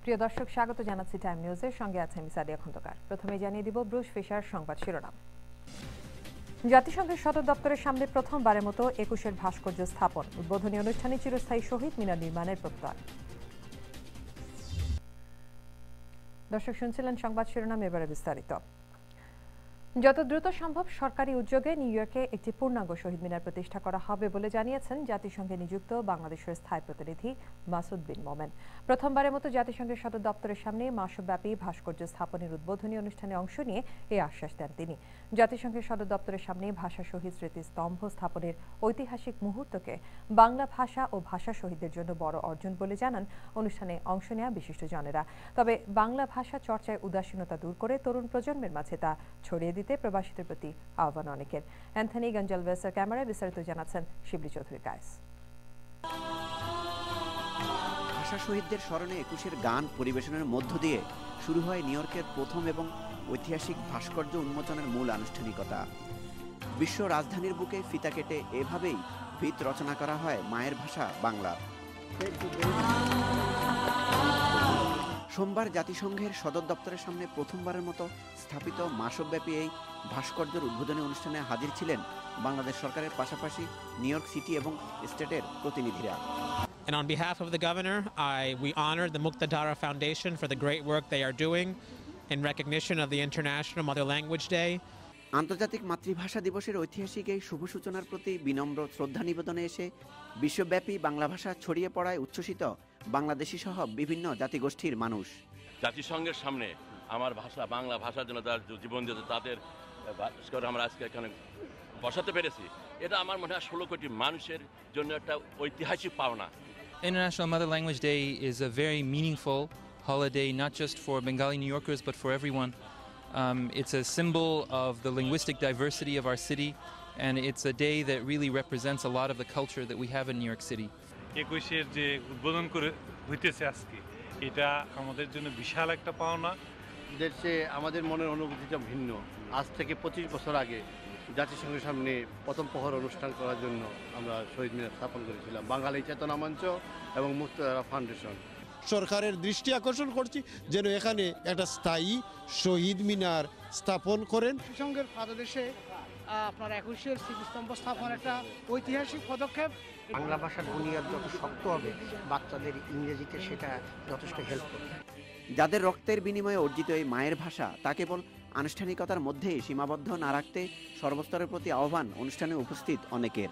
প্রিয় দর্শক, স্বাগত জানাচ্ছি টাইম নিউজের সঙ্গে আছে আমি সাদিয়া খন্দকার। প্রথমে জানিয়ে দিব ব্রুস ফিশার সংবাদ শিরোনাম। জাতিসংঘের সদর দপ্তরের সামনে প্রথমবারের মতো ২১-এর ভাস্কর্য স্থাপন, উদ্বোধনী অনুষ্ঠানে চিরস্থায়ী শহীদ মিনার নির্মাণের প্রত্যয়। দর্শক শুনছিলেন সংবাদ শিরোনাম, এবারে বিস্তারিত। যত দ্রুত সম্ভব সরকারি উদ্যোগে নিউ ইয়র্কে একটি পূর্ণাঙ্গ শহীদ মিনার প্রতিষ্ঠা করা হবে বলে জানিয়েছেন জাতিসংঘে নিযুক্ত বাংলাদেশের স্থায়ী প্রতিনিধি মাসুদ বিন মোমেন। প্রথমবারের মতো জাতিসংঘের সদর দপ্তরের সামনে মাসব্যাপী ভাস্কর্য স্থাপনের উদ্বোধনী অনুষ্ঠানে অংশ নিয়ে এই আশ্বাস দেন তিনি। জাতিসংঘের সদর দপ্তরের সামনে ভাষা শহীদ স্মৃতিস্তম্ভ স্থাপনের ঐতিহাসিক মুহূর্তকে বাংলা ভাষা ও ভাষা শহীদদের জন্য বড় অর্জন বলে জানান অনুষ্ঠানে অংশ নেওয়া বিশিষ্টজনেরা। তবে বাংলা ভাষা চর্চায় উদাসীনতা দূর করে তরুণ প্রজন্মের মাঝে তা ছড়িয়ে দিতে প্রবাসীদের প্রতি আহ্বান অনেকের। অ্যান্থনি গঞ্জালভেসের ক্যামেরায় বিস্তারিত জানাচ্ছেন শিবলি চৌধুরী কায়েস। ভাষা শহীদদের স্মরণে ২১-এর গান পরিবেশনের মধ্য দিয়ে শুরু হয় নিউ ইয়র্কের প্রথম এবং ঐতিহাসিক ভাস্কর্য উন্মোচনের মূল আনুষ্ঠানিকতা। বিশ্ব রাজধানীর বুকে ফিতা কেটে এভাবেই ভিত রচনা করা হয় মায়ের ভাষা বাংলা। সোমবার জাতিসংঘের সদর দপ্তরের সামনে প্রথমবারের মতো স্থাপিত মাসব্যাপী এই ভাস্কর্যের উদ্বোধনী অনুষ্ঠানে হাজির ছিলেন বাংলাদেশ সরকারের পাশাপাশি নিউ ইয়র্ক সিটি এবং স্টেটের প্রতিনিধিরা। And on behalf of the governor, we honor the Muqtadara Foundation for the great work they are doing in recognition of the International Mother Language Day. আন্তর্জাতিক মাতৃভাষা দিবসের ঐতিহাসিক এই শুভ সূচনার প্রতি বিনম্র শ্রদ্ধা নিবেদনে এসে বিশ্বব্যাপী বাংলা ভাষা ছড়িয়ে পড়ায় উচ্ছ্বসিত বাংলাদেশি সহ বিভিন্ন জাতিগোষ্ঠীর মানুষ। জাতিসংঘের সামনে আমার ভাষা বাংলা ভাষার জন্য তার জীবন দিতে তাদের আমরা আজকে এখানে বসাতে পেরেছি, এটা আমার মনে হয় ১৬ কোটি মানুষের জন্য একটা ঐতিহাসিক পাওনা। International Mother Language Day is a very meaningful holiday, not just for Bengali New Yorkers, but for everyone. It's a symbol of the linguistic diversity of our city, and it's a day that really represents a lot of the culture that we have in New York City. ২১-এর যে উদ্বোধন করে হইতেছে আজকে, এটা আমাদের জন্য বিশাল একটা পাওনা। দেশে আমাদের মনের অনুভূতিটা ভিন্ন। আজ থেকে ২৫ বছর আগে জাতিসংঘের সামনে প্রথম প্রহর অনুষ্ঠান করার জন্য আমরা শহীদ মিনার স্থাপন করেছিলাম বাঙালি চেতনা মঞ্চ এবং মুক্তধারা ফাউন্ডেশন। সরকারের দৃষ্টি আকর্ষণ করছি যেন এখানে একটা স্থায়ী শহীদ মিনার স্থাপন করেন। জাতিসংঘের পাদদেশে আপনার ২১-এর স্মৃতিস্তম্ভ স্থাপন একটা ঐতিহাসিক পদক্ষেপ। বাংলা ভাষার বুনিয়াদ যত শক্ত হবে, বাচ্চাদের ইংরেজিতে সেটা যথেষ্ট হেল্প করবে। যাদের রক্তের বিনিময়ে অর্জিত এই মায়ের ভাষা তা কেবল আনুষ্ঠানিকতার মধ্যেই সীমাবদ্ধ না রাখতে সর্বস্তরের প্রতি আহ্বান অনুষ্ঠানে উপস্থিত অনেকের।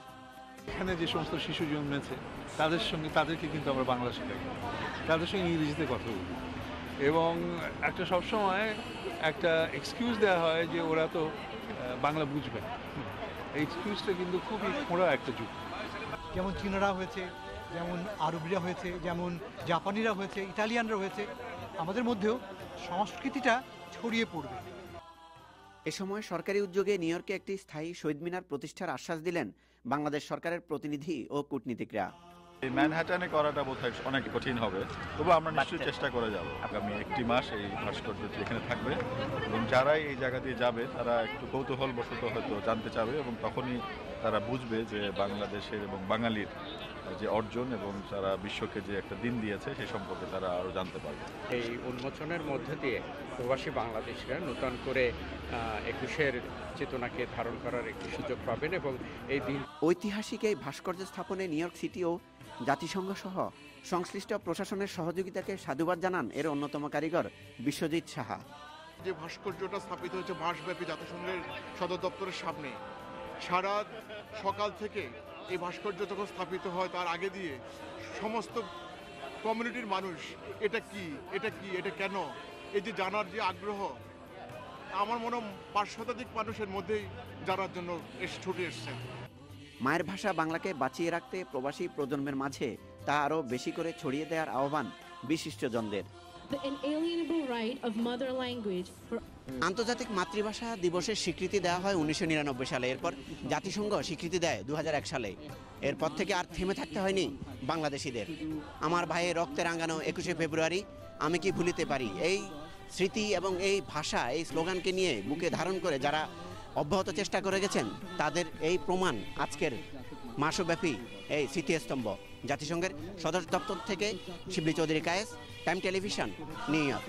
এখানে যে সমস্ত শিশু জন্মেছে তাদেরকে কিন্তু আমরা বাংলা শেখাই, তাদের সঙ্গে ইংরেজিতে কথা বলি, এবং একটা সবসময় একটা এক্সকিউজ দেওয়া হয় যে ওরা তো বাংলা বুঝবে। এই এক্সকিউজটা কিন্তু খুবই খোঁড়া একটা যুগ। যেমন চীনারা হয়েছে, যেমন আরবরা হয়েছে, যেমন জাপানিরা হয়েছে, ইটালিয়ানরা হয়েছে, আমাদের মধ্যেও সংস্কৃতিটা ছড়িয়ে পড়বে। এ সময় সরকারি উদ্যোগে নিউ ইয়র্কে একটি স্থায়ী শহীদ মিনার প্রতিষ্ঠার আশ্বাস দিলেন বাংলাদেশ সরকারের প্রতিনিধি ও কূটনীতিকরা। এই ম্যানহাটানে করাটা বোধহয় অনেক কঠিন হবে, তবু আমরা নিশ্চয়ই চেষ্টা করে যাব। আগামী ১টি মাস এই ভাস্কর্যটি এখানে থাকবে এবং যারাই এই জায়গা দিয়ে যাবে তারা একটু কৌতূহলবশত হয়তো জানতে চাবে এবং তখনই তারা বুঝবে যে বাংলাদেশের এবং বাঙালির যে অর্জন এবং তারা বিশ্বকে যে একটা দিন দিয়েছে সেই সম্পর্কে তারা আরও জানতে পারবে। এই উন্মোচনের মধ্যে দিয়ে প্রবাসী বাংলাদেশিরা নতুন করে ২১-এর চেতনাকে ধারণ করার একটি সুযোগ পাবেন এবং এই দিন ঐতিহাসিক এই ভাস্কর্য স্থাপনে নিউ ইয়র্ক সিটি ও জাতিসংঘ সহ সংশ্লিষ্ট প্রশাসনের সহযোগিতাকে সাধুবাদ জানান এর অন্যতম কারিগর বিশ্বজিৎ সাহা। যে ভাস্কর্যটা স্থাপিত হয়েছে মাসব্যাপী জাতিসংঘের সদর দপ্তরের সামনে, সারা সকাল থেকে এই ভাস্কর্য যখন স্থাপিত হয় তার আগে দিয়ে সমস্ত কমিউনিটির মানুষ এটা কি এটা কেন, এই যে জানার যে আগ্রহ, আমার মনে হয় ৫ শতাধিক মানুষের মধ্যেই জানার জন্য ছুটে এসছেন। মায়ের ভাষা বাংলাকে বাঁচিয়ে রাখতে প্রবাসী প্রজন্মের মাঝে তা আরও বেশি করে ছড়িয়ে দেওয়ার আহ্বান বিশিষ্টজনদের। আন্তর্জাতিক মাতৃভাষা দিবসের স্বীকৃতি দেওয়া হয় ১৯৯৯ সালে, এরপর জাতিসংঘ স্বীকৃতি দেয় ২০০১ সালে। এরপর থেকে আর থেমে থাকতে হয়নি বাংলাদেশিদের। আমার ভাইয়ের রক্তে রাঙানো ২১শে ফেব্রুয়ারি আমি কি ভুলিতে পারি, এই স্মৃতি এবং এই ভাষা, এই স্লোগানকে নিয়ে বুকে ধারণ করে যারা অব্যাহত চেষ্টা করে গেছেন তাদের এই প্রমাণ আজকের মাসব্যাপী এই স্মৃতিস্তম্ভ। জাতিসংঘের সদর দপ্তর থেকে Shibli Chowdhury Kayes, Time Television, New York.